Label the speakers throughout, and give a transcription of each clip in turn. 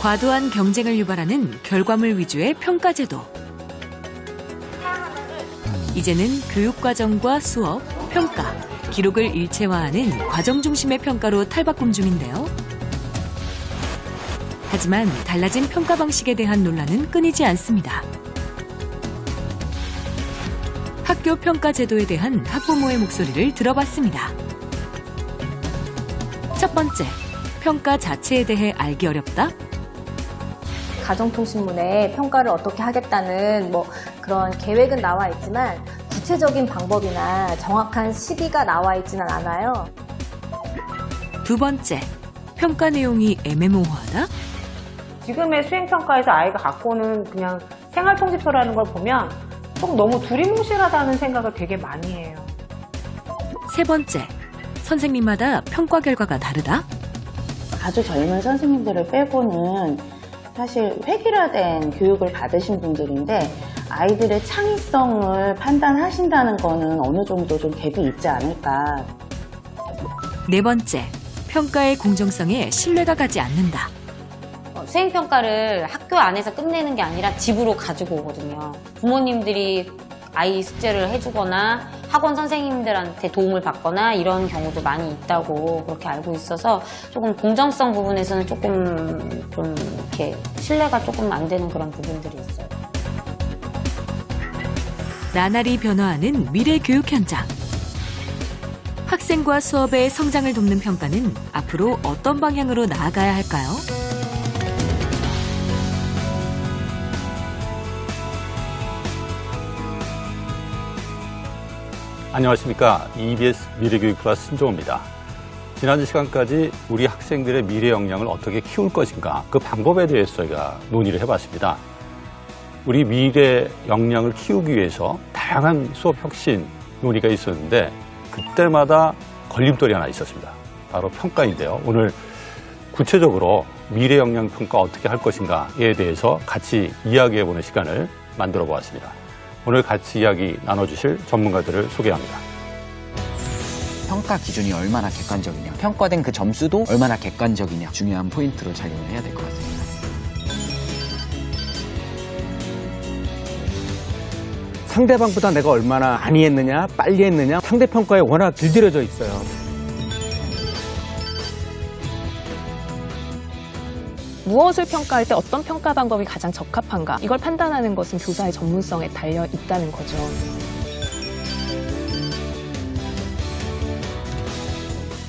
Speaker 1: 과도한 경쟁을 유발하는 결과물 위주의 평가제도. 이제는 교육과정과 수업, 평가, 기록을 일체화하는 과정 중심의 평가로 탈바꿈 중인데요. 하지만 달라진 평가 방식에 대한 논란은 끊이지 않습니다. 학교 평가 제도에 대한 학부모의 목소리를 들어봤습니다. 첫 번째, 평가 자체에 대해 알기 어렵다?
Speaker 2: 가정통신문에 평가를 어떻게 하겠다는 그런 계획은 나와 있지만 구체적인 방법이나 정확한 시기가 나와 있지는 않아요.
Speaker 1: 두 번째, 평가 내용이 애매모호하다?
Speaker 3: 지금의 수행평가에서 아이가 갖고 오는 그냥 생활통지표라는 걸 보면 좀 너무 두리뭉실하다는 생각을 되게 많이 해요.
Speaker 1: 세 번째, 선생님마다 평가 결과가 다르다?
Speaker 4: 아주 젊은 선생님들을 빼고는 사실 획일화된 교육을 받으신 분들인데 아이들의 창의성을 판단하신다는 거는 어느 정도 좀 갭이 있지 않을까.
Speaker 1: 네 번째, 평가의 공정성에 신뢰가 가지 않는다.
Speaker 5: 수행평가를 학교 안에서 끝내는 게 아니라 집으로 가지고 오거든요. 부모님들이 아이 숙제를 해주거나 학원 선생님들한테 도움을 받거나 이런 경우도 많이 있다고 그렇게 알고 있어서 조금 공정성 부분에서는 조금 좀 이렇게 신뢰가 조금 안 되는 그런 부분들이 있어요.
Speaker 1: 나날이 변화하는 미래 교육 현장. 학생과 수업의 성장을 돕는 평가는 앞으로 어떤 방향으로 나아가야 할까요?
Speaker 6: 안녕하십니까. EBS 미래교육 플러스 신종호입니다. 지난 시간까지 우리 학생들의 미래 역량을 어떻게 키울 것인가 그 방법에 대해서 저희가 논의를 해봤습니다. 우리 미래 역량을 키우기 위해서 다양한 수업 혁신 논의가 있었는데 그때마다 걸림돌이 하나 있었습니다. 바로 평가인데요. 오늘 구체적으로 미래 역량 평가 어떻게 할 것인가에 대해서 같이 이야기해보는 시간을 만들어 보았습니다. 오늘 같이 이야기 나눠주실 전문가들을 소개합니다.
Speaker 7: 평가 기준이 얼마나 객관적이냐, 평가된 그 점수도 얼마나 객관적이냐 중요한 포인트로 작용을 해야 될 것 같습니다.
Speaker 8: 상대방보다 내가 얼마나 많이 했느냐, 빨리 했느냐, 상대평가에 워낙 길들여져 있어요.
Speaker 9: 무엇을 평가할 때 어떤 평가 방법이 가장 적합한가 이걸 판단하는 것은 교사의 전문성에 달려 있다는 거죠.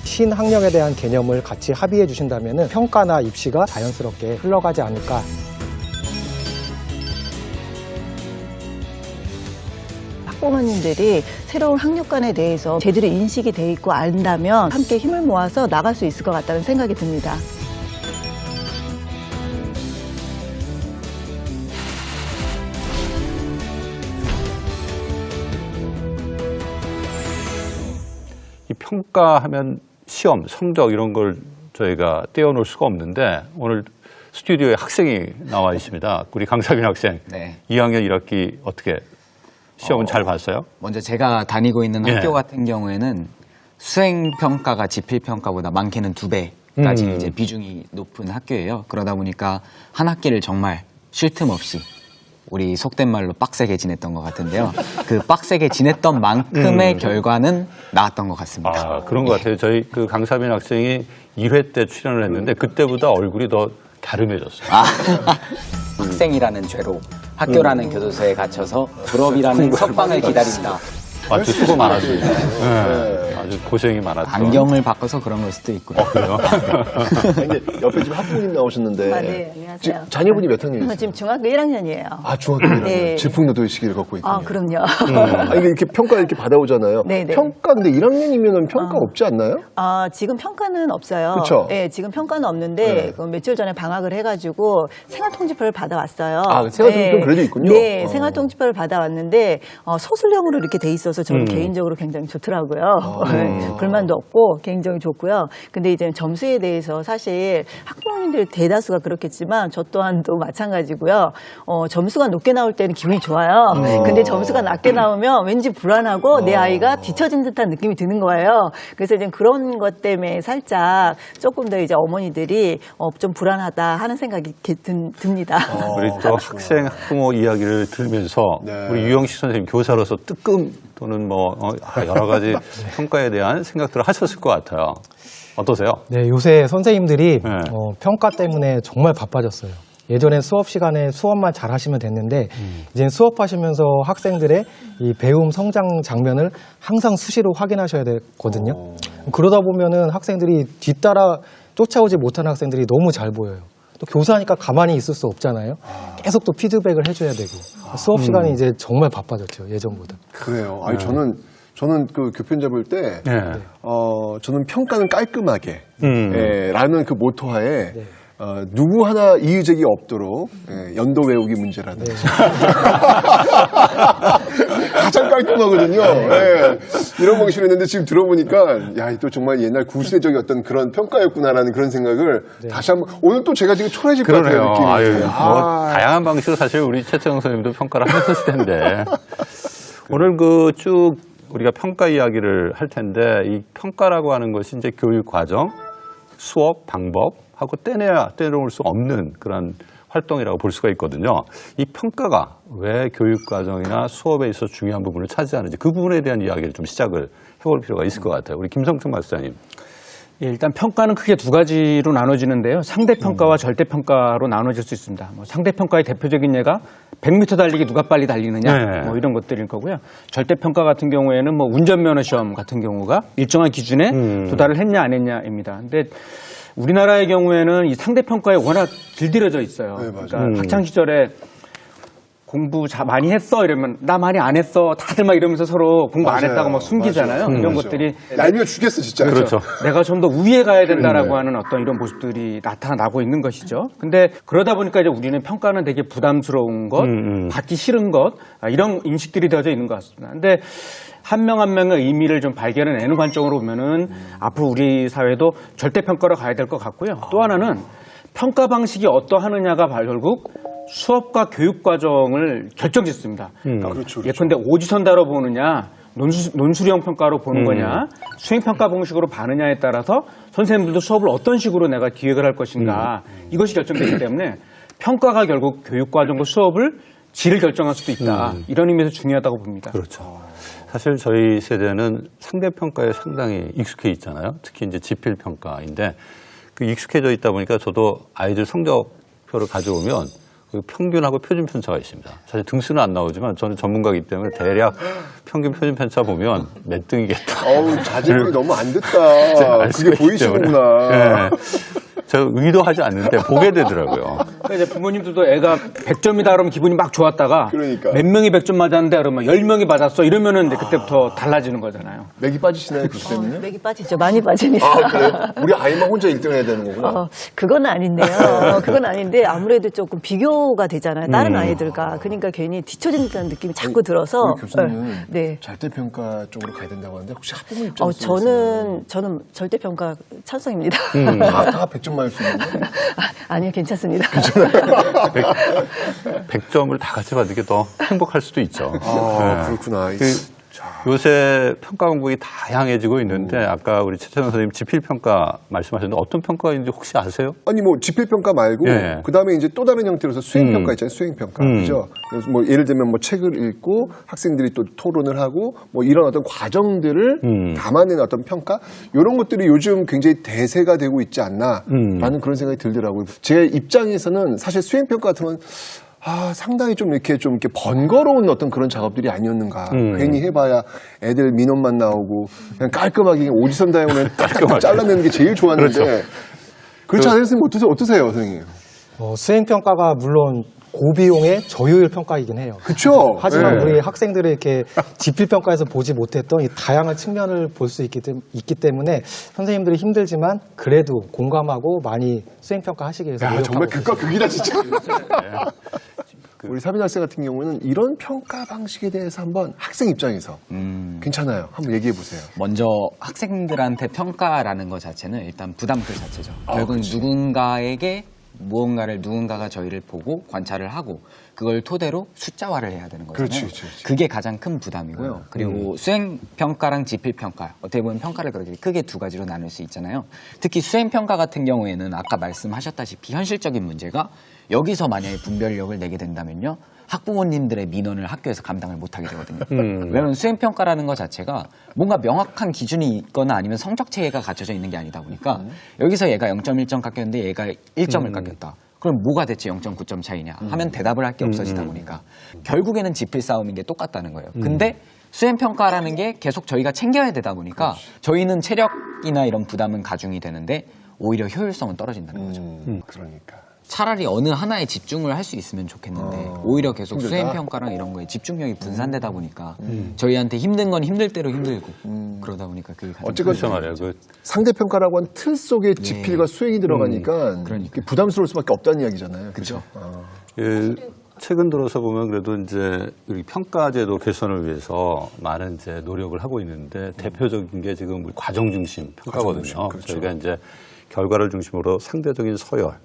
Speaker 10: 신학력에 대한 개념을 같이 합의해 주신다면 평가나 입시가 자연스럽게 흘러가지 않을까.
Speaker 11: 학부모님들이 새로운 학력관에 대해서 제대로 인식이 돼 있고 안다면 함께 힘을 모아서 나갈 수 있을 것 같다는 생각이 듭니다.
Speaker 6: 이 평가하면 시험, 성적 이런 걸 저희가 떼어놓을 수가 없는데 오늘 스튜디오에 학생이 나와 있습니다. 우리 강사빈 학생.
Speaker 7: 네.
Speaker 6: 2학년 1학기 어떻게 시험은 잘 봤어요?
Speaker 7: 먼저 제가 다니고 있는 학교 같은 경우에는 수행평가가 지필평가보다 많게는 2배까지 이제 비중이 높은 학교예요. 그러다 보니까 한 학기를 정말 쉴 틈 없이 우리 속된 말로 빡세게 지냈던 것 같은데요. 그 빡세게 지냈던 만큼의 결과는 나왔던 것 같습니다.
Speaker 6: 아, 그런 것 같아요. 저희 그 강사빈 학생이 1회 때 출연을 했는데 그때보다 얼굴이 더 갸름해졌어요.
Speaker 7: 학생이라는 죄로 학교라는 교도소에 갇혀서 졸업이라는 석방을 기다린다.
Speaker 6: 아주 수고 많았습니다. 네, 아주 고생이 많았죠.
Speaker 7: 안경을 바꿔서 그런 걸 수도 있고요.
Speaker 6: 그래요?
Speaker 12: 근데 옆에 지금 학부모님 나오셨는데.
Speaker 11: 네, 안녕하세요.
Speaker 12: 자녀분이 몇 학년이세요?
Speaker 11: 지금 중학교 1학년이에요.
Speaker 12: 아, 중학교 1학년.
Speaker 11: 네.
Speaker 12: 질풍노도의 시기를 갖고 있군요.
Speaker 11: 아, 그럼요.
Speaker 12: 아니, 이렇게 평가 이렇게 받아오잖아요.
Speaker 11: 네네.
Speaker 12: 평가, 근데 1학년이면 평가 없지 않나요?
Speaker 11: 지금 평가는 없어요.
Speaker 12: 그쵸?
Speaker 11: 네, 지금 평가는 없는데 그 며칠 전에 방학을 해가지고 생활통지표를 받아왔어요.
Speaker 12: 아, 생활통지표는 그래도 있군요.
Speaker 11: 네, 생활통지표를 받아왔는데 서술형으로 이렇게 돼 있어서 좋아서 저는 개인적으로 굉장히 좋더라고요. 불만도 없고 굉장히 좋고요. 근데 이제 점수에 대해서 사실 학부모님들 대다수가 그렇겠지만 저 또한도 마찬가지고요. 점수가 높게 나올 때는 기분이 좋아요. 근데 점수가 낮게 나오면 왠지 불안하고 내 아이가 뒤처진 듯한 느낌이 드는 거예요. 그래서 이제 그런 것 때문에 살짝 조금 더 이제 어머니들이 좀 불안하다 하는 생각이 듭니다.
Speaker 6: 우리 또 학생, 학부모 이야기를 들으면서 우리 유영식 선생님 교사로서 뜨끔 또는 뭐 여러 가지 평가에 대한 생각들을 하셨을 것 같아요. 어떠세요?
Speaker 10: 네, 요새 선생님들이 평가 때문에 정말 바빠졌어요. 예전엔 수업 시간에 수업만 잘 하시면 됐는데 이제는 수업하시면서 학생들의 이 배움 성장 장면을 항상 수시로 확인하셔야 되거든요. 그러다 보면은 학생들이 뒤따라 쫓아오지 못하는 학생들이 너무 잘 보여요. 또 교사니까 가만히 있을 수 없잖아요. 계속 또 피드백을 해줘야 되고 수업 시간이 이제 정말 바빠졌죠, 예전보다.
Speaker 12: 그래요. 아니 저는 그 교편 잡을 때 저는 평가는 깔끔하게 라는 그 모토하에 누구 하나 이의적이 없도록 연도 외우기 문제라든지 가장 깔끔하거든요. 이런 방식을 했는데 지금 들어보니까 야, 또 정말 옛날 구시대적인 어떤 그런 평가였구나라는 그런 생각을 다시 한번 오늘 또 제가 지금 초라해질 것 같아요. 느낌이.
Speaker 6: 아유, 뭐 다양한 방식으로 사실 우리 최태영 선생님도 평가를 하셨을 텐데 오늘 그 쭉 우리가 평가 이야기를 할 텐데 이 평가라고 하는 것이 이제 교육 과정, 수업 방법하고 떼놓을 수 없는 그런 활동이라고 볼 수가 있거든요. 이 평가가 왜 교육 과정이나 수업에 있어서 중요한 부분을 차지하는지 그 부분에 대한 이야기를 좀 시작을 해볼 필요가 있을 것 같아요. 우리 김성춘 박사님.
Speaker 8: 예, 일단 평가는 크게 두 가지로 나눠지는데요. 상대평가와 절대평가로 나눠질 수 있습니다. 뭐 상대평가의 대표적인 예가 100m 달리기 누가 빨리 달리느냐 뭐 이런 것들일 거고요. 절대평가 같은 경우에는 뭐 운전면허 시험 같은 경우가 일정한 기준에 도달을 했냐 안 했냐입니다. 근데 우리나라의 경우에는 이 상대평가에 워낙 길들여져 있어요. 그러니까 학창시절에 공부 많이 했어 이러면 나 많이 안 했어 다들 막 이러면서 서로 공부 안 했다고 막 숨기잖아요. 이런 것들이
Speaker 12: 얄미워 죽겠어 진짜.
Speaker 6: 그렇죠.
Speaker 8: 내가 좀 더 우위에 가야 된다라고 하는 어떤 이런 모습들이 나타나고 있는 것이죠. 근데 그러다 보니까 이제 우리는 평가는 되게 부담스러운 것, 받기 싫은 것 이런 인식들이 되어져 있는 것 같습니다. 근데 한 명 한 명의 의미를 좀 발견해내는 관점으로 보면은 앞으로 우리 사회도 절대평가로 가야 될 것 같고요. 또 하나는 평가 방식이 어떠하느냐가 결국 수업과 교육 과정을 결정짓습니다. 그러니까
Speaker 12: 그렇죠.
Speaker 8: 예컨대 오지선 다뤄보느냐, 논술형 평가로 보는 거냐, 수행평가 방식으로 봐느냐에 따라서 선생님들도 수업을 어떤 식으로 내가 기획을 할 것인가 이것이 결정되기 때문에 평가가 결국 교육 과정과 수업을 질을 결정할 수도 있다. 이런 의미에서 중요하다고 봅니다.
Speaker 6: 그렇죠. 사실 저희 세대는 상대평가에 상당히 익숙해 있잖아요. 특히 이제 지필평가인데 그 익숙해져 있다 보니까 저도 아이들 성적표를 가져오면 그 평균하고 표준 편차가 있습니다. 사실 등수는 안 나오지만 저는 전문가이기 때문에 대략 평균 표준 편차 보면 몇 등이겠다.
Speaker 12: 어우, 자제분이 너무 안 됐다. 그게 보이시는구나.
Speaker 6: 네. 저 의도하지 않는데 보게 되더라고요.
Speaker 8: 그러니까 이제 부모님들도 애가 100점이다 그러면 기분이 막 좋았다가
Speaker 12: 그러니까.
Speaker 8: 몇 명이 100점 맞았는데 그러면 10명이 맞았어 이러면은 이제 그때부터 달라지는 거잖아요.
Speaker 12: 맥이 빠지시나요, 그것 때문에?
Speaker 11: 맥이 빠지죠. 많이 빠집니다.
Speaker 12: 아, 그래요? 우리 아이만 혼자 1등 해야 되는 거구나.
Speaker 11: 그건 아닌데요. 그건 아닌데 아무래도 조금 비교가 되잖아요. 다른 아이들과. 그러니까 괜히 뒤처진다는 느낌이 자꾸 들어서.
Speaker 12: 우리 교수님은
Speaker 11: 네.
Speaker 12: 절대평가 쪽으로 가야 된다고 하는데 혹시 학부모 입장에서
Speaker 11: 저는 절대평가 찬성입니다.
Speaker 12: 다 100점 맞을 수 있는 거?
Speaker 11: 아니요, 괜찮습니다.
Speaker 6: 100점을 다 같이 받는 게 더 행복할 수도 있죠.
Speaker 12: 아, 그렇구나.
Speaker 6: 요새 평가 방법이 다양해지고 있는데 아까 우리 최태영 선생님 지필평가 말씀하셨는데 어떤 평가인지 혹시 아세요?
Speaker 12: 아니 뭐 지필평가 말고 그다음에 이제 또 다른 형태로서 수행평가 있잖아요. 수행평가. 그죠? 그래서 뭐 예를 들면 뭐 책을 읽고 학생들이 또 토론을 하고 뭐 이런 어떤 과정들을 담아내는 어떤 평가 이런 것들이 요즘 굉장히 대세가 되고 있지 않나라는 그런 생각이 들더라고요. 제 입장에서는 사실 수행평가 같은 건 상당히 좀 이렇게 번거로운 어떤 그런 작업들이 아니었는가. 괜히 해봐야 애들 민원만 나오고 그냥 깔끔하게 오지선 다용을 깔끔하게 잘라내는 게 제일 좋았는데 그렇지 않아요, 선생님? 어떠세요, 선생님?
Speaker 10: 수행평가가 물론 고비용의 저효율 평가이긴 해요.
Speaker 12: 그렇죠.
Speaker 10: 하지만 우리 학생들이 이렇게 지필평가에서 보지 못했던 이 다양한 측면을 볼 수 있기 때문에 선생님들이 힘들지만 그래도 공감하고 많이 수행평가 하시기 위해서 노력하고
Speaker 12: 정말 극과 극이다 진짜. 우리 사빈 학생 같은 경우는 이런 평가 방식에 대해서 한번 학생 입장에서 괜찮아요. 한번 얘기해 보세요.
Speaker 7: 먼저 학생들한테 평가라는 것 자체는 일단 부담 그 자체죠. 결국
Speaker 12: 그치.
Speaker 7: 누군가에게 무언가를 누군가가 저희를 보고 관찰을 하고 그걸 토대로 숫자화를 해야 되는 거잖아요.
Speaker 12: 그렇지.
Speaker 7: 그게 가장 큰 부담이고요. 그리고 수행평가랑 지필평가, 어떻게 보면 평가를 그렇게 크게 두 가지로 나눌 수 있잖아요. 특히 수행평가 같은 경우에는 아까 말씀하셨다시피 현실적인 문제가 여기서 만약에 분별력을 내게 된다면요. 학부모님들의 민원을 학교에서 감당을 못하게 되거든요. 왜냐하면 수행평가라는 것 자체가 뭔가 명확한 기준이 있거나 아니면 성적체계가 갖춰져 있는 게 아니다 보니까 여기서 얘가 0.1점 깎였는데 얘가 1점을 깎였다. 그럼 뭐가 대체 0.9점 차이냐 하면 대답을 할 게 없어지다 보니까 결국에는 지필 싸움인 게 똑같다는 거예요. 근데 수행평가라는 게 계속 저희가 챙겨야 되다 보니까 저희는 체력이나 이런 부담은 가중이 되는데 오히려 효율성은 떨어진다는 거죠.
Speaker 12: 그러니까.
Speaker 7: 차라리 어느 하나에 집중을 할 수 있으면 좋겠는데 오히려 계속
Speaker 12: 힘들다?
Speaker 7: 수행평가랑 이런 거에 집중력이 분산되다 보니까 저희한테 힘든 건 힘들 대로 힘들고 그러다 보니까 그게 가장
Speaker 12: 어쨌건
Speaker 6: 말이에요.
Speaker 12: 상대평가라고 한 틀 속에 지필과 수행이 들어가니까
Speaker 7: 그러니까.
Speaker 12: 부담스러울 수밖에 없다는 이야기잖아요.
Speaker 7: 그렇죠.
Speaker 6: 예, 최근 들어서 보면 그래도 이제 우리 평가제도 개선을 위해서 많은 이제 노력을 하고 있는데 대표적인 게 지금 우리 과정 중심 평가거든요.
Speaker 12: 중심, 그렇죠.
Speaker 6: 저희가 이제 결과를 중심으로 상대적인 서열을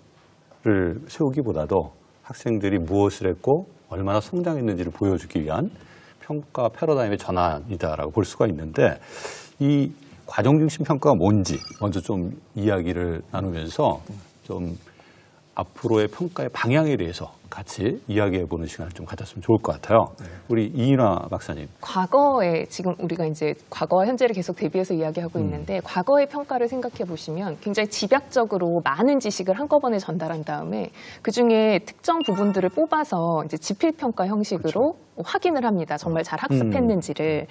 Speaker 6: 세우기보다도 학생들이 무엇을 했고 얼마나 성장했는지를 보여주기 위한 평가 패러다임의 전환이다라고 볼 수가 있는데 이 과정 중심 평가가 뭔지 먼저 좀 이야기를 나누면서 좀 앞으로의 평가의 방향에 대해서 같이 이야기해보는 시간을 좀 가졌으면 좋을 것 같아요. 우리 이인화 박사님.
Speaker 9: 과거에 지금 우리가 이제 과거와 현재를 계속 대비해서 이야기하고 있는데 과거의 평가를 생각해 보시면 굉장히 집약적으로 많은 지식을 한꺼번에 전달한 다음에 그 중에 특정 부분들을 뽑아서 이제 지필평가 형식으로 확인을 합니다. 정말 잘 학습했는지를.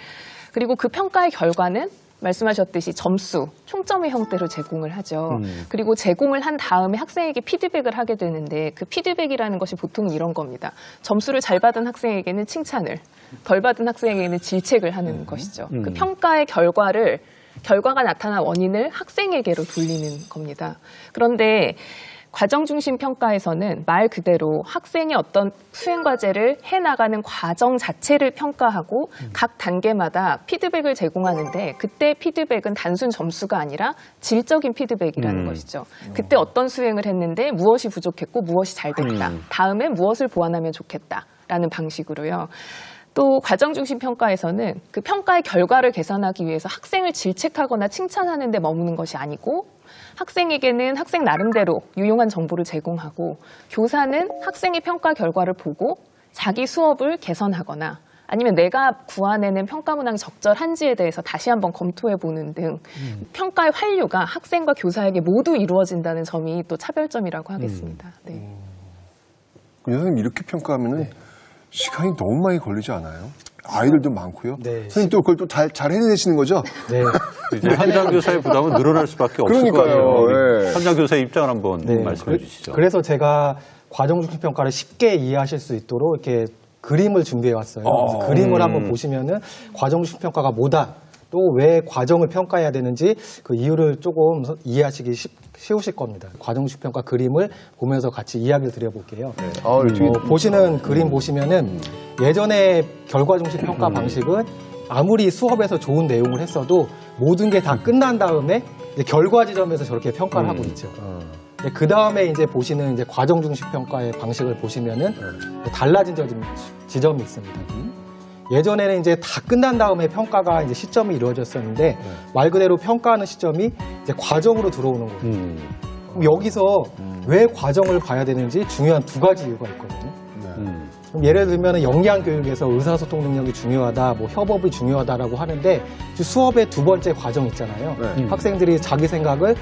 Speaker 9: 그리고 그 평가의 결과는 말씀하셨듯이 점수, 총점의 형태로 제공을 하죠. 그리고 제공을 한 다음에 학생에게 피드백을 하게 되는데 그 피드백이라는 것이 보통은 이런 겁니다. 점수를 잘 받은 학생에게는 칭찬을, 덜 받은 학생에게는 질책을 하는 것이죠. 그 평가의 결과가 나타난 원인을 학생에게로 돌리는 겁니다. 그런데 과정 중심 평가에서는 말 그대로 학생이 어떤 수행 과제를 해나가는 과정 자체를 평가하고 각 단계마다 피드백을 제공하는데 그때 피드백은 단순 점수가 아니라 질적인 피드백이라는 것이죠. 그때 어떤 수행을 했는데 무엇이 부족했고 무엇이 잘 됐다. 다음에 무엇을 보완하면 좋겠다라는 방식으로요. 또 과정 중심 평가에서는 그 평가의 결과를 개선하기 위해서 학생을 질책하거나 칭찬하는 데 머무는 것이 아니고 학생에게는 학생 나름대로 유용한 정보를 제공하고 교사는 학생의 평가 결과를 보고 자기 수업을 개선하거나 아니면 내가 구안에는 평가 문항이 적절한지에 대해서 다시 한번 검토해보는 등 평가의 환류가 학생과 교사에게 모두 이루어진다는 점이 또 차별점이라고 하겠습니다. 네.
Speaker 12: 선생님 이렇게 평가하면은 시간이 너무 많이 걸리지 않아요? 아이들도 많고요.
Speaker 10: 네.
Speaker 12: 선생님 또 그걸 또 잘 해내시는 거죠?
Speaker 10: 네.
Speaker 6: 이제 현장 교사의 부담은 늘어날 수밖에 없을 것 같아요.
Speaker 12: 그러니까요. 예.
Speaker 6: 현장 교사의 입장을 한번 말씀해 주시죠.
Speaker 10: 그래서 제가 과정중심 평가를 쉽게 이해하실 수 있도록 이렇게 그림을 준비해 왔어요. 그래서 그림을 한번 보시면은 과정중심 평가가 뭐다, 또 왜 과정을 평가해야 되는지 그 이유를 조금 이해하시기 쉬우실 겁니다. 과정중심 평가 그림을 보면서 같이 이야기를 드려볼게요. 보시는 그림 보시면은 예전에 결과중심 평가 방식은 아무리 수업에서 좋은 내용을 했어도 모든 게 다 끝난 다음에 이제 결과 지점에서 저렇게 평가를 하고 있죠. 그 다음에 이제 보시는 이제 과정 중심 평가의 방식을 보시면은 달라진 지점이 있습니다. 예전에는 이제 다 끝난 다음에 평가가 이제 시점이 이루어졌었는데 말 그대로 평가하는 시점이 이제 과정으로 들어오는 거예요. 그럼 여기서 왜 과정을 봐야 되는지 중요한 두 가지 이유가 있거든요. 그럼 예를 들면 역량 교육에서 의사소통 능력이 중요하다, 뭐 협업이 중요하다라고 하는데 수업의 두 번째 과정 있잖아요. 학생들이 자기 생각을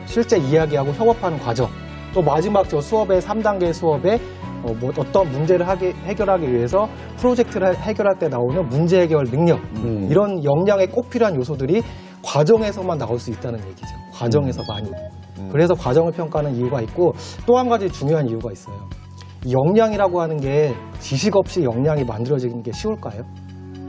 Speaker 10: 실제 이야기하고 협업하는 과정. 또 마지막 저 수업의 3단계 수업에 뭐 어떤 문제를 해결하기 위해서 프로젝트를 해결할 때 나오는 문제 해결 능력, 이런 역량에 꼭 필요한 요소들이 과정에서만 나올 수 있다는 얘기죠. 과정에서만이. 그래서 과정을 평가하는 이유가 있고 또 한 가지 중요한 이유가 있어요. 역량이라고 하는 게 지식 없이 역량이 만들어지는 게 쉬울까요?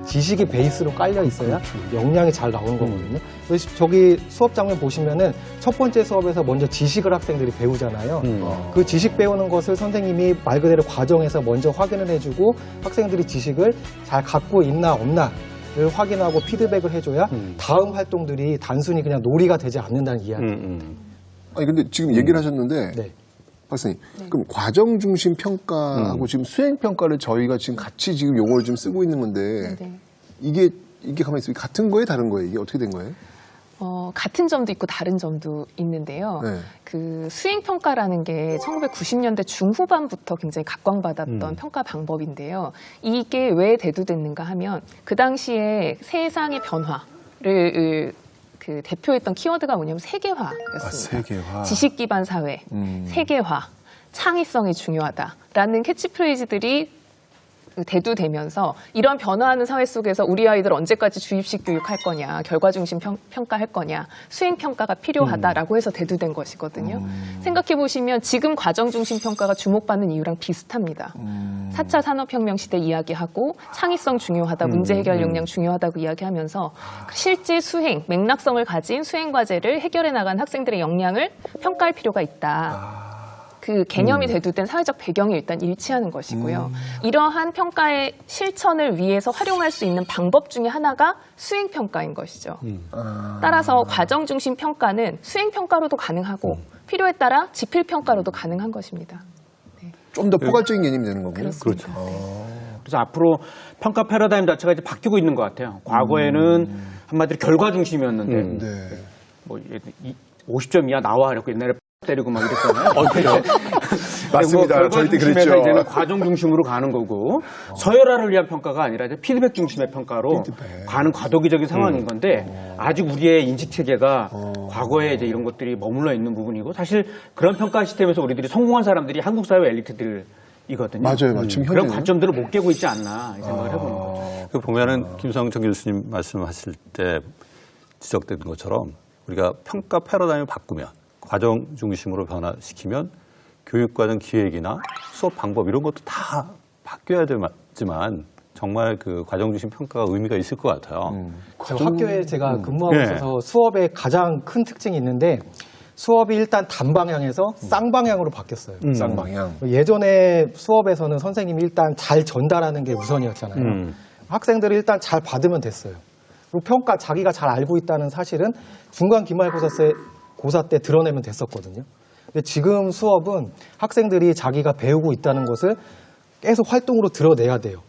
Speaker 10: 지식이 베이스로 깔려 있어야 역량이 잘 나오는 거거든요. 그래서 저기 수업 장면 보시면은 첫 번째 수업에서 먼저 지식을 학생들이 배우잖아요. 그 지식 배우는 것을 선생님이 말 그대로 과정에서 먼저 확인을 해주고 학생들이 지식을 잘 갖고 있나 없나를 확인하고 피드백을 해줘야 다음 활동들이 단순히 그냥 놀이가 되지 않는다는 이야기.
Speaker 12: 아니 근데 지금 얘기를 하셨는데
Speaker 10: 네.
Speaker 12: 박사님, 그럼 과정 중심 평가하고 지금 수행 평가를 저희가 지금 같이 지금 용어를 좀 쓰고 있는 건데
Speaker 9: 네.
Speaker 12: 이게 가만히 있으면 같은 거예요, 다른 거예요? 이게 어떻게 된 거예요?
Speaker 9: 같은 점도 있고 다른 점도 있는데요.
Speaker 12: 네.
Speaker 9: 그 수행평가라는 게 1990년대 중후반부터 굉장히 각광받았던 평가 방법인데요. 이게 왜 대두됐는가 하면 그 당시에 세상의 변화를 그 대표했던 키워드가 뭐냐면 세계화였습니다.
Speaker 12: 세계화.
Speaker 9: 지식 기반 사회, 세계화, 창의성이 중요하다라는 캐치프레이즈들이 대두되면서 이런 변화하는 사회 속에서 우리 아이들 언제까지 주입식 교육할 거냐, 결과 중심 평가할 거냐, 수행 평가가 필요하다라고 해서 대두된 것이거든요. 생각해 보시면 지금 과정 중심 평가가 주목받는 이유랑 비슷합니다. 4차 산업혁명 시대 이야기하고 창의성 중요하다, 문제 해결 역량 중요하다고 이야기하면서 실제 수행, 맥락성을 가진 수행 과제를 해결해 나간 학생들의 역량을 평가할 필요가 있다. 그 개념이 대두된 사회적 배경이 일단 일치하는 것이고요. 이러한 평가의 실천을 위해서 활용할 수 있는 방법 중에 하나가 수행평가인 것이죠. 따라서 과정 중심 평가는 수행평가로도 가능하고 필요에 따라 지필평가로도 가능한 것입니다.
Speaker 12: 좀 더 포괄적인 개념이 되는 거군요.
Speaker 9: 그렇습니다.
Speaker 8: 그래서 앞으로 평가 패러다임 자체가 이제 바뀌고 있는 것 같아요. 과거에는 한마디로 결과 중심이었는데 뭐 50점 이하 나와 이렇게 옛날에 때리고 막 이랬잖아요.
Speaker 12: 맞습니다.
Speaker 8: 뭐
Speaker 12: 저희 때
Speaker 8: 중심에서
Speaker 12: 그랬죠.
Speaker 8: 이제는 과정 중심으로 가는 거고 서열화를 위한 평가가 아니라 이제 피드백 중심의 평가로 가는 과도기적인 상황인 건데 아직 우리의 인식 체계가 과거에 이제 이런 것들이 머물러 있는 부분이고 사실 그런 평가 시스템에서 우리들이 성공한 사람들이 한국 사회 엘리트들이거든요.
Speaker 12: 맞아요. 지금
Speaker 8: 그런
Speaker 12: 현재는.
Speaker 8: 관점들을 못 깨고 있지 않나 이 생각을 해보는 거죠.
Speaker 6: 그 보면은 김성정 교수님 말씀하실 때 지적된 것처럼 우리가 평가 패러다임을 바꾸면 과정 중심으로 변화시키면 교육과정 기획이나 수업 방법 이런 것도 다 바뀌어야 되지만 정말 그 과정 중심 평가가 의미가 있을 것 같아요.
Speaker 10: 저 학교에 제가 근무하고 있어서 수업에 가장 큰 특징이 있는데 수업이 일단 단방향에서 쌍방향으로 바뀌었어요.
Speaker 12: 쌍방향.
Speaker 10: 예전에 수업에서는 선생님이 일단 잘 전달하는 게 우선이었잖아요. 학생들이 일단 잘 받으면 됐어요. 그리고 평가 자기가 잘 알고 있다는 사실은 중간 기말고사 때 드러내면 됐었거든요. 근데 지금 수업은 학생들이 자기가 배우고 있다는 것을 계속 활동으로 드러내야 돼요.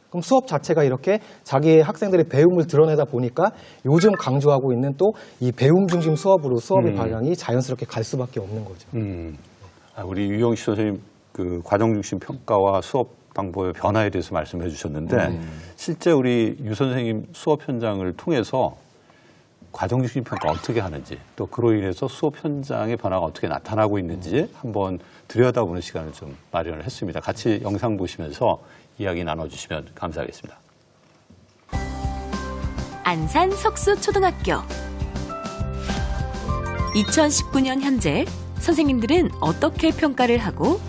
Speaker 10: 그럼 수업 자체가 이렇게 자기의 학생들의 배움을 드러내다 보니까 요즘 강조하고 있는 또 이 배움 중심 수업으로 수업의 방향이 자연스럽게 갈 수밖에 없는 거죠.
Speaker 6: 우리 유영식 선생님 그 과정 중심 평가와 수업 방법의 변화에 대해서 말씀해 주셨는데 실제 우리 유 선생님 수업 현장을 통해서 과정 중심 평가 어떻게 하는지 또 그로 인해서 수업 현장의 변화가 어떻게 나타나고 있는지 한번 들여다보는 시간을 좀 마련을 했습니다. 같이 영상 보시면서 이야기 나눠주시면 감사하겠습니다.
Speaker 1: 안산 석수초등학교 2019년 현재 선생님들은 어떻게 평가를 하고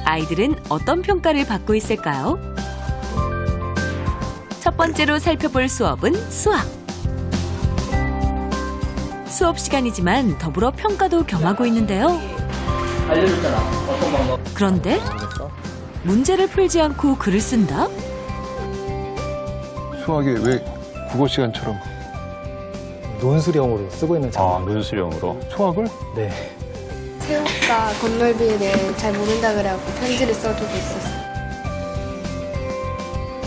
Speaker 1: 아이들은 어떤 평가를 받고 있을까요? 첫 번째로 살펴볼 수업은 수학. 수업 시간이지만 더불어 평가도 겸하고 있는데요.
Speaker 13: 알려줬잖아. 어떤 방법.
Speaker 1: 그런데 문제를 풀지 않고 글을 쓴다?
Speaker 12: 수학에 왜 국어 시간처럼
Speaker 10: 논술형으로 쓰고 있는 장면.
Speaker 6: 논술형으로.
Speaker 12: 수학을?
Speaker 10: 네.
Speaker 14: 세우가 건널비에 대해 잘 모른다 그래갖고 편지를 써주고 있었어요.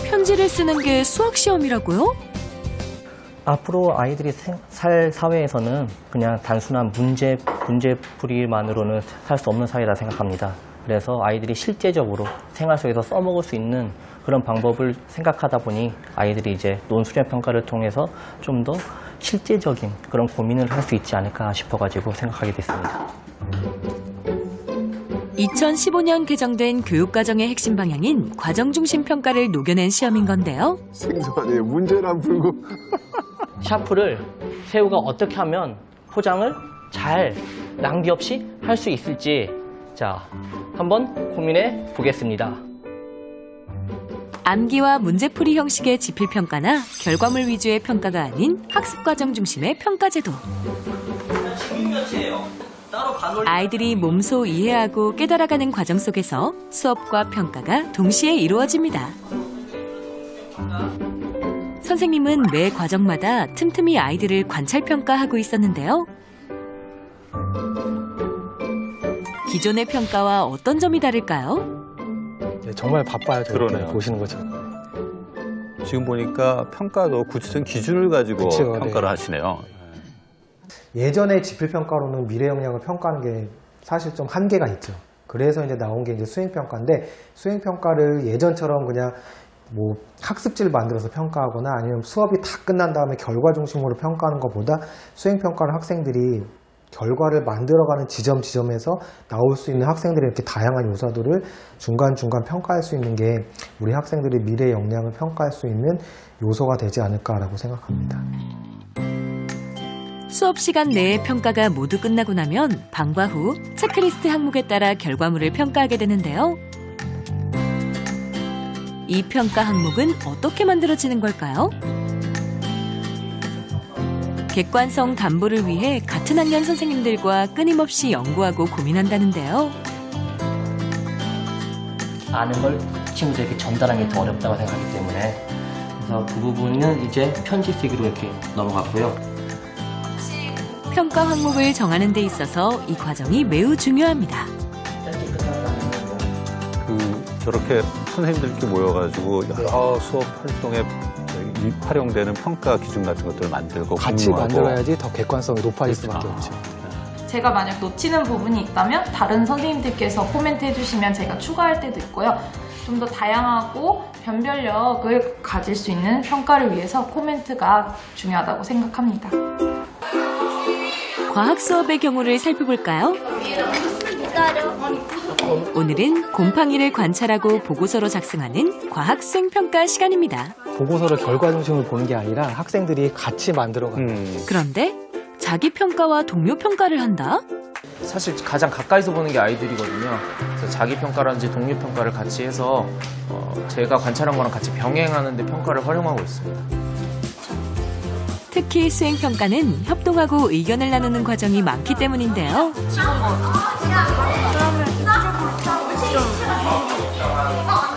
Speaker 1: 편지를 쓰는 게 수학 시험이라고요?
Speaker 13: 앞으로 아이들이 살 사회에서는 그냥 단순한 문제풀이만으로는 살 수 없는 사회라 생각합니다. 그래서 아이들이 실제적으로 생활 속에서 써먹을 수 있는 그런 방법을 생각하다 보니 아이들이 이제 논술형 평가를 통해서 좀 더 실제적인 그런 고민을 할 수 있지 않을까 싶어가지고 생각하게 됐습니다.
Speaker 1: 2015년 개정된 교육과정의 핵심 방향인 과정중심 평가를 녹여낸 시험인 건데요.
Speaker 12: 생소하네요. 문제를 안 풀고.
Speaker 13: 샤프를 새우가 어떻게 하면 포장을 잘 낭비 없이 할 수 있을지 자 한번 고민해 보겠습니다.
Speaker 1: 암기와 문제풀이 형식의 지필평가나 결과물 위주의 평가가 아닌 학습과정 중심의 평가제도. 아이들이 몸소 이해하고 깨달아가는 과정 속에서 수업과 평가가 동시에 이루어집니다. 선생님은 매 과정마다 틈틈이 아이들을 관찰평가하고 있었는데요. 기존의 평가와 어떤 점이 다를까요?
Speaker 10: 정말 바빠요.
Speaker 6: 그러네요.
Speaker 10: 보시는 것처럼.
Speaker 6: 지금 보니까 평가도 구체적인 기준을 가지고
Speaker 10: 그쵸,
Speaker 6: 평가를
Speaker 10: 네.
Speaker 6: 하시네요.
Speaker 10: 예전에 지필평가로는 미래 역량을 평가하는 게 사실 좀 한계가 있죠. 그래서 이제 나온 게 이제 수행평가인데, 수행평가를 예전처럼 그냥 뭐 학습지를 만들어서 평가하거나 아니면 수업이 다 끝난 다음에 결과 중심으로 평가하는 것보다 수행평가는 학생들이 결과를 만들어가는 지점에서 나올 수 있는 학생들의 이렇게 다양한 요소들을 중간중간 평가할 수 있는 게 우리 학생들의 미래 역량을 평가할 수 있는 요소가 되지 않을까라고 생각합니다.
Speaker 1: 수업 시간 내에 평가가 모두 끝나고 나면 방과 후 체크리스트 항목에 따라 결과물을 평가하게 되는데요. 이 평가 항목은 어떻게 만들어지는 걸까요? 객관성 담보를 위해 같은 학년 선생님들과 끊임없이 연구하고 고민한다는데요.
Speaker 13: 아는 걸 친구들에게 전달하는 게 더 어렵다고 생각하기 때문에 그래서 그 부분은 이제 편지 쓰기로 이렇게 넘어갔고요.
Speaker 1: 평가 항목을 정하는 데 있어서 이 과정이 매우 중요합니다.
Speaker 6: 저렇게 선생님들끼리 모여가지고 여러 수업 활동에 활용되는 평가 기준 같은 것들을 만들고
Speaker 10: 같이
Speaker 6: 공유하고.
Speaker 10: 만들어야지 더 객관성이 높아질 수밖에 없죠.
Speaker 15: 제가 만약 놓치는 부분이 있다면 다른 선생님들께서 코멘트 해주시면 제가 추가할 때도 있고요. 좀 더 다양하고 변별력을 가질 수 있는 평가를 위해서 코멘트가 중요하다고 생각합니다.
Speaker 1: 과학 수업의 경우를 살펴볼까요? 오늘은 곰팡이를 관찰하고 보고서로 작성하는 과학 수행평가 시간입니다.
Speaker 10: 보고서를 결과 중심으로 보는 게 아니라 학생들이 같이 만들어가는.
Speaker 1: 그런데 자기 평가와 동료 평가를 한다?
Speaker 16: 사실 가장 가까이서 보는 게 아이들이거든요. 그래서 자기 평가라든지 동료 평가를 같이 해서 제가 관찰한 거랑 같이 병행하는 데 평가를 활용하고 있습니다.
Speaker 1: 특히 수행평가는 협동하고 의견을 나누는 과정이 많기 때문인데요.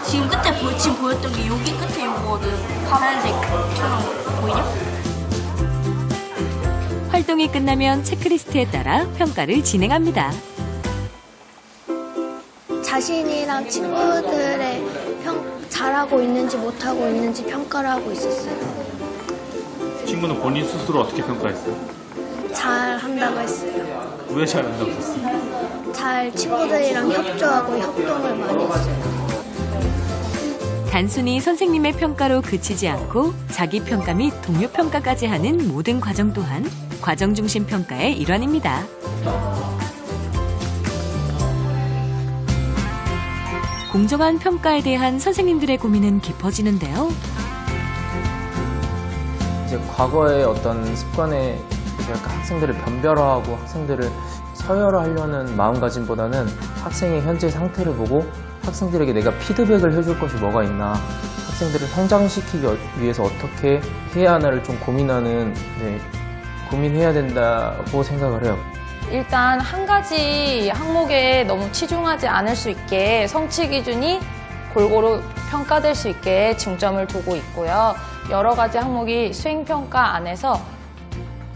Speaker 17: 지금 끝에 지금 보였던 게 여기 끝에 이거거든. 파란색처럼 보이냐?
Speaker 1: 활동이 끝나면 체크리스트에 따라 평가를 진행합니다.
Speaker 14: 자신이랑 친구들의 잘하고 있는지 못하고 있는지 평가를 하고 있었어요.
Speaker 18: 친구는 본인 스스로 어떻게 평가했어요?
Speaker 14: 잘한다고 했어요.
Speaker 18: 왜 잘한다고 했어요?
Speaker 14: 잘 친구들이랑 협조하고 협동을 많이 했어요.
Speaker 1: 단순히 선생님의 평가로 그치지 않고 자기 평가 및 동료 평가까지 하는 모든 과정 또한 과정 중심 평가의 일환입니다. 공정한 평가에 대한 선생님들의 고민은 깊어지는데요.
Speaker 16: 이제 과거의 어떤 습관에 학생들을 변별화하고 학생들을 서열화하려는 마음가짐보다는 학생의 현재 상태를 보고 학생들에게 내가 피드백을 해줄 것이 뭐가 있나, 학생들을 성장시키기 위해서 어떻게 해야 하나를 좀 고민해야 된다고 생각을 해요.
Speaker 15: 일단 한 가지 항목에 너무 치중하지 않을 수 있게 성취 기준이 골고루 평가될 수 있게 중점을 두고 있고요. 여러 가지 항목이 수행평가 안에서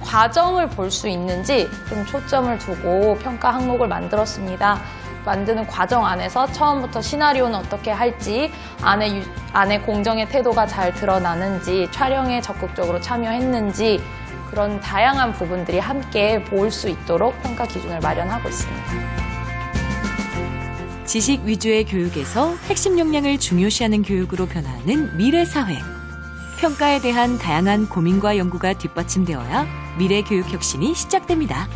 Speaker 15: 과정을 볼 수 있는지 좀 초점을 두고 평가 항목을 만들었습니다. 만드는 과정 안에서 처음부터 시나리오는 어떻게 할지, 안에 공정의 태도가 잘 드러나는지, 촬영에 적극적으로 참여했는지, 그런 다양한 부분들이 함께 볼 수 있도록 평가 기준을 마련하고 있습니다.
Speaker 1: 지식 위주의 교육에서 핵심 역량을 중요시하는 교육으로 변화하는 미래 사회. 평가에 대한 다양한 고민과 연구가 뒷받침되어야 미래 교육 혁신이 시작됩니다.